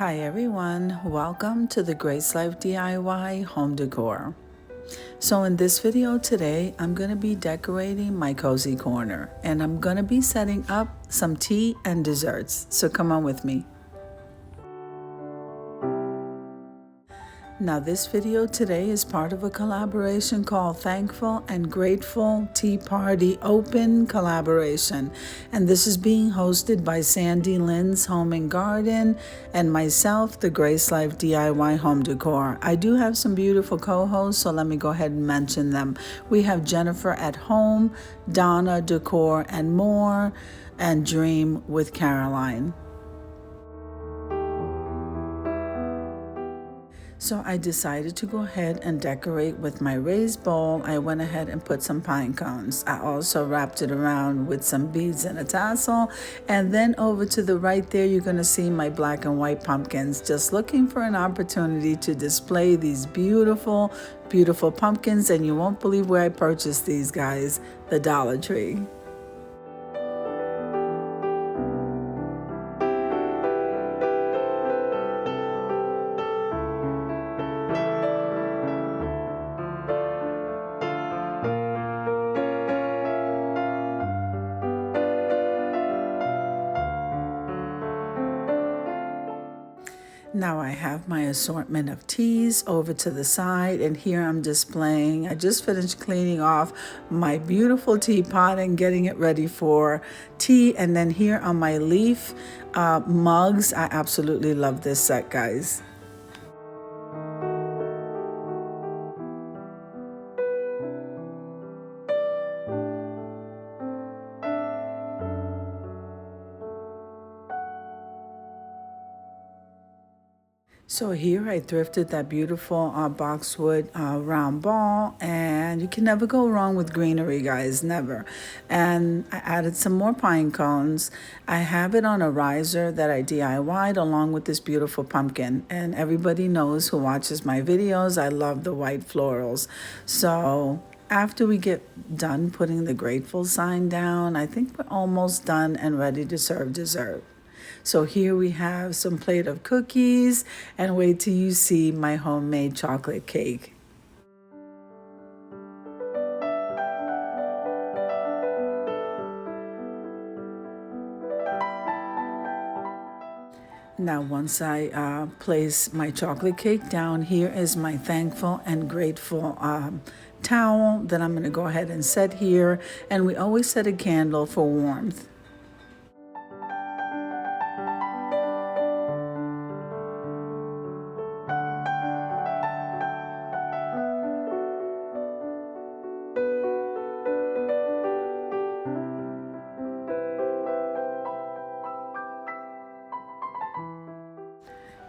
Hi everyone, welcome to the Grace Life DIY home decor. So in this video today, I'm going to be decorating my cozy corner and I'm going to be setting up some tea and desserts. So come on with me. Now this video today is part of a collaboration called Thankful and Grateful Tea Party Open Collaboration. And this is being hosted by Sandy Lynn's Home and Garden and myself, the Grace Life DIY Home Decor. I do have some beautiful co-hosts, so let me go ahead and mention them. We have Jennifer at Home, Donna, Decor, and More, and Dream with Caroline. So I decided to go ahead and decorate with my raised bowl. I went ahead and put some pine cones. I also wrapped it around with some beads and a tassel. And then over to the right there, you're going to see my black and white pumpkins. Just looking for an opportunity to display these beautiful, beautiful pumpkins. And you won't believe where I purchased these guys, the Dollar Tree. Now I have my assortment of teas over to the side, and here I'm displaying. I just finished cleaning off my beautiful teapot and getting it ready for tea. And then here on my leaf mugs, I absolutely love this set, guys. So here I thrifted that beautiful boxwood round ball, and you can never go wrong with greenery, guys, never. And I added some more pine cones. I have it on a riser that I DIY'd along with this beautiful pumpkin. And everybody knows who watches my videos, I love the white florals. So after we get done putting the grateful sign down, I think we're almost done and ready to serve dessert. So here we have some plate of cookies, and wait till you see my homemade chocolate cake. Now once I place my chocolate cake down, here is my thankful and grateful towel that I'm going to go ahead and set here. And we always set a candle for warmth.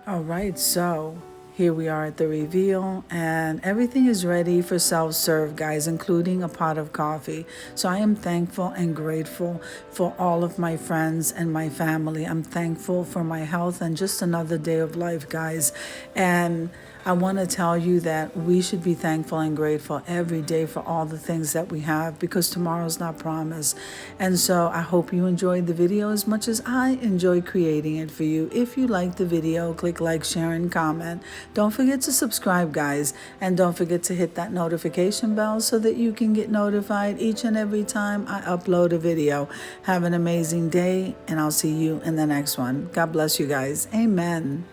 All right, so here we are at the reveal, and everything is ready for self-serve, guys, including a pot of coffee. So I am thankful and grateful for all of my friends and my family. I'm thankful for my health and just another day of life, guys. And I want to tell you that we should be thankful and grateful every day for all the things that we have, because tomorrow's not promised. And so I hope you enjoyed the video as much as I enjoy creating it for you. If you like the video, click like, share, and comment. Don't forget to subscribe, guys, and don't forget to hit that notification bell so that you can get notified each and every time I upload a video. Have an amazing day, and I'll see you in the next one. God bless you guys. Amen.